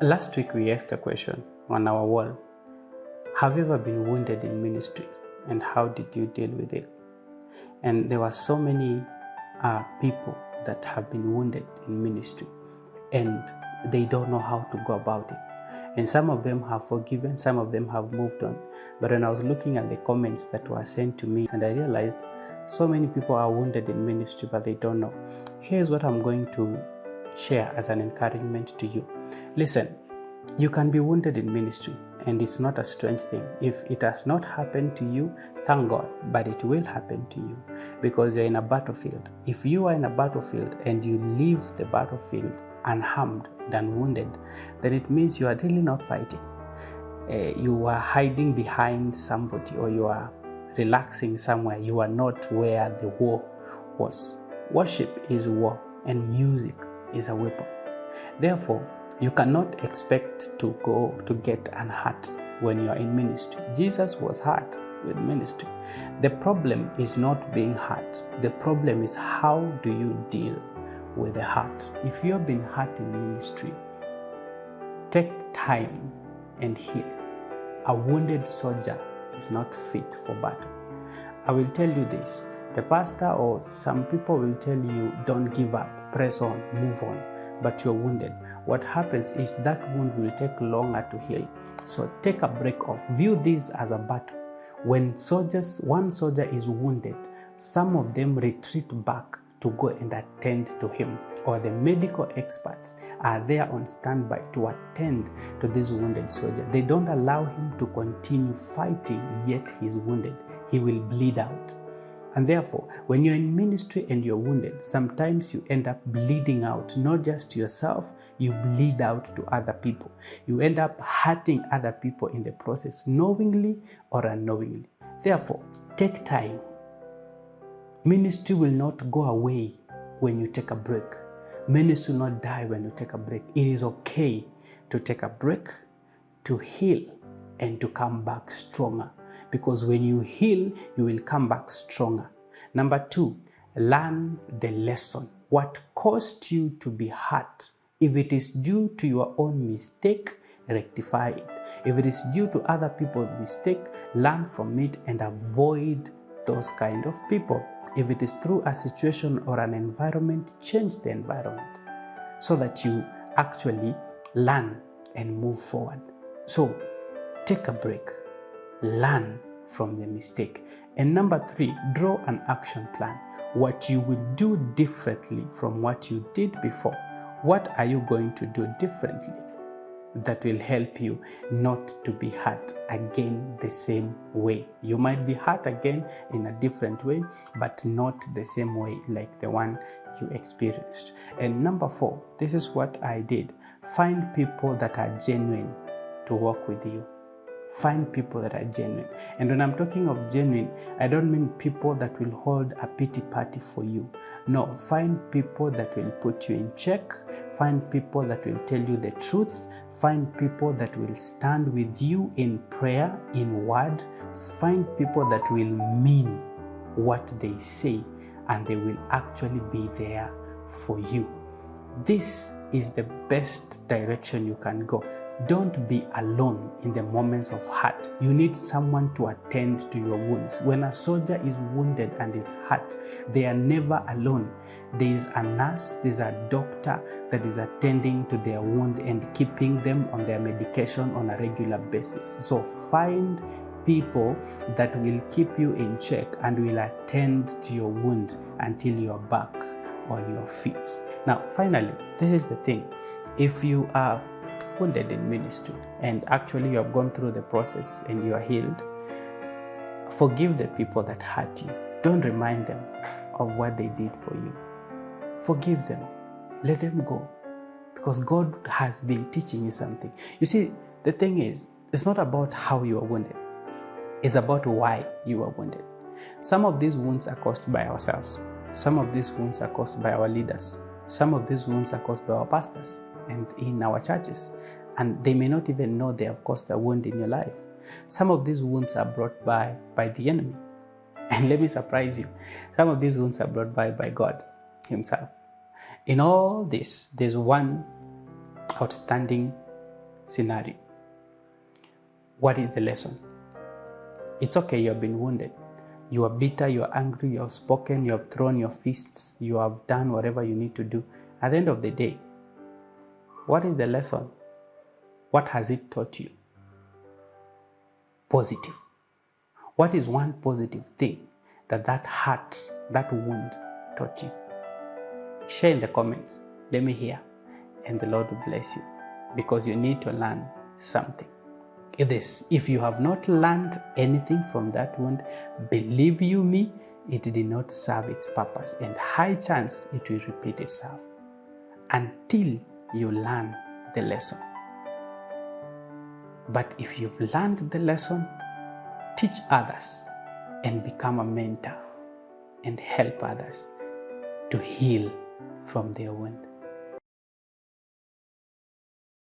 Last week we asked a question on our wall. Have you ever been wounded in ministry, and how did you deal with it? And there were so many people that have been wounded in ministry, and they don't know how to go about it. And some of them have forgiven, some of them have moved on. But when I was looking at the comments that were sent to me, and I realized so many people are wounded in ministry, but they don't know. Here's what I'm going to share as an encouragement to you. Listen, you can be wounded in ministry, and it's not a strange thing. If it has not happened to you, thank God, but it will happen to you because you're in a battlefield. If you are in a battlefield and you leave the battlefield unharmed and unwounded, then it means you are really not fighting. You are hiding behind somebody, or you are relaxing somewhere. You are not where the war was. Worship is war, and music is a weapon. Therefore, you cannot expect to get unhurt when you are in ministry. Jesus was hurt with ministry. The problem is not being hurt. The problem is, how do you deal with the hurt? If you have been hurt in ministry, take time and heal. A wounded soldier is not fit for battle. I will tell you this. The pastor or some people will tell you, don't give up, press on, move on, but you're wounded. What happens is that wound will take longer to heal. So take a break off. View this as a battle. When one soldier is wounded, some of them retreat back to go and attend to him, or the medical experts are there on standby to attend to this wounded soldier. They don't allow him to continue fighting, yet he's wounded. He will bleed out. And therefore, when you're in ministry and you're wounded, sometimes you end up bleeding out, not just yourself, you bleed out to other people. You end up hurting other people in the process, knowingly or unknowingly. Therefore, take time. Ministry will not go away when you take a break. Ministry will not die when you take a break. It is okay to take a break, to heal, and to come back stronger. Because when you heal, you will come back stronger. Number 2, learn the lesson. What caused you to be hurt? If it is due to your own mistake, rectify it. If it is due to other people's mistake, learn from it and avoid those kind of people. If it is through a situation or an environment, change the environment so that you actually learn and move forward. So take a break. Learn from the mistake. And number 3, draw an action plan. What you will do differently from what you did before. What are you going to do differently that will help you not to be hurt again the same way? You might be hurt again in a different way, but not the same way like the one you experienced. And number 4, this is what I did. Find people that are genuine to work with you. Find people that are genuine. And when I'm talking of genuine, I don't mean people that will hold a pity party for you. No, find people that will put you in check. Find people that will tell you the truth. Find people that will stand with you in prayer, in word. Find people that will mean what they say, and they will actually be there for you. This is the best direction you can go. Don't be alone in the moments of hurt. You need someone to attend to your wounds. When a soldier is wounded and is hurt, they are never alone. There is a nurse, there is a doctor that is attending to their wound and keeping them on their medication on a regular basis. So find people that will keep you in check and will attend to your wound until you're back on your feet. Now, finally, this is the thing. If you are wounded in ministry and actually you have gone through the process and you are healed, forgive the people that hurt you. Don't remind them of what they did for you. Forgive them. Let them go, because God has been teaching you something. You see, the thing is, it's not about how you are wounded. It's about why you are wounded. Some of these wounds are caused by ourselves. Some of these wounds are caused by our leaders. Some of these wounds are caused by our pastors and in our churches, and they may not even know they have caused a wound in your life. Some of these wounds are brought by the enemy. And let me surprise you, some of these wounds are brought by God himself. In all this, there's one outstanding scenario. What is the lesson? It's okay, you have been wounded. You are bitter, you are angry, you have spoken, you have thrown your fists, you have done whatever you need to do. At the end of the day, what is the lesson? What has it taught you? Positive. What is one positive thing that hurt, that wound taught you? Share in the comments. Let me hear. And the Lord will bless you, because you need to learn something. If you have not learned anything from that wound, believe you me, it did not serve its purpose, and high chance it will repeat itself until you learn the lesson. But if you've learned the lesson, teach others and become a mentor and help others to heal from their wound.